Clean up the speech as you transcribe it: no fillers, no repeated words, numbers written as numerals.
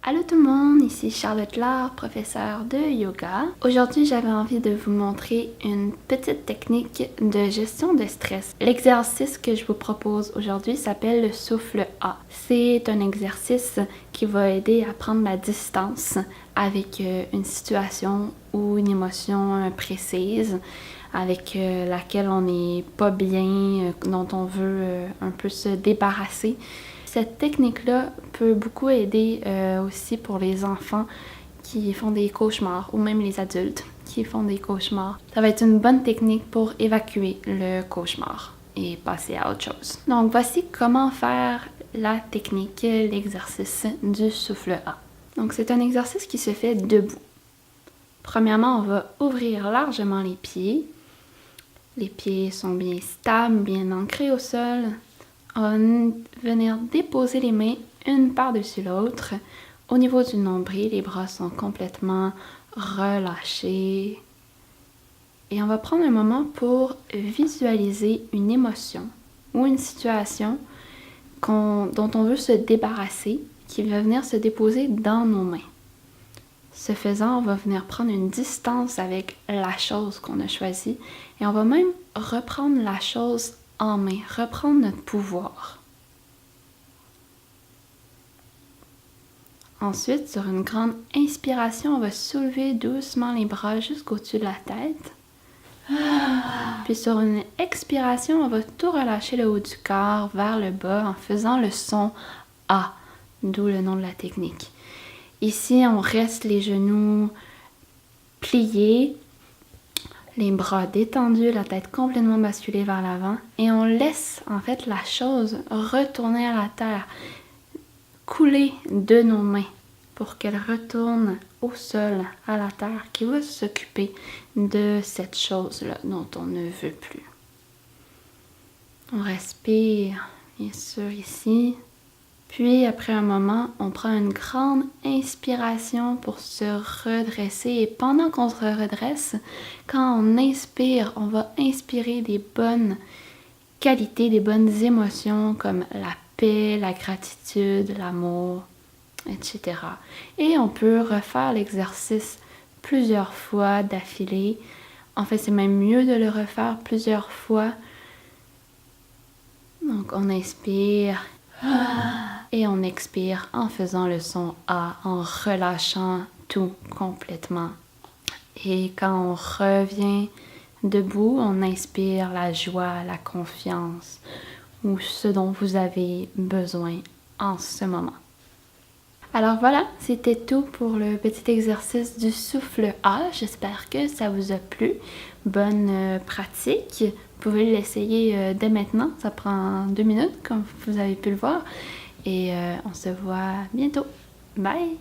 Allô tout le monde, ici Charlotte Laure, professeure de yoga. Aujourd'hui, j'avais envie de vous montrer une petite technique de gestion de stress. L'exercice que je vous propose aujourd'hui s'appelle le souffle A. C'est un exercice qui va aider à prendre la distance avec une situation ou une émotion précise avec laquelle on n'est pas bien, dont on veut un peu se débarrasser. Cette technique-là peut beaucoup aider aussi pour les enfants qui font des cauchemars ou même les adultes qui font des cauchemars. Ça va être une bonne technique pour évacuer le cauchemar et passer à autre chose. Donc voici comment faire la technique, l'exercice du souffle A. Donc c'est un exercice qui se fait debout. Premièrement, on va ouvrir largement les pieds. Les pieds sont bien stables, bien ancrés au sol. On va venir déposer les mains une par-dessus l'autre. Au niveau du nombril, les bras sont complètement relâchés. Et on va prendre un moment pour visualiser une émotion ou une situation dont on veut se débarrasser, qui va venir se déposer dans nos mains. Ce faisant, on va venir prendre une distance avec la chose qu'on a choisie et on va même reprendre la chose en main, reprendre notre pouvoir. Ensuite, sur une grande inspiration, on va soulever doucement les bras jusqu'au-dessus de la tête. Puis sur une expiration, on va tout relâcher le haut du corps vers le bas en faisant le son A, d'où le nom de la technique. Ici, on reste les genoux pliés, les bras détendus, la tête complètement basculée vers l'avant et on laisse en fait la chose retourner à la terre, couler de nos mains pour qu'elle retourne au sol, à la terre, qui va s'occuper de cette chose-là dont on ne veut plus. On respire bien sûr ici. Puis, après un moment, on prend une grande inspiration pour se redresser. Et pendant qu'on se redresse, quand on inspire, on va inspirer des bonnes qualités, des bonnes émotions comme la paix, la gratitude, l'amour, etc. Et on peut refaire l'exercice plusieurs fois d'affilée. En fait, c'est même mieux de le refaire plusieurs fois. Donc, on inspire. Et on expire en faisant le son A, en relâchant tout complètement. Et quand on revient debout, on inspire la joie, la confiance ou ce dont vous avez besoin en ce moment. Alors voilà, c'était tout pour le petit exercice du souffle A. J'espère que ça vous a plu. Bonne pratique. Vous pouvez l'essayer dès maintenant. Ça prend 2 minutes, comme vous avez pu le voir. Et on se voit bientôt. Bye!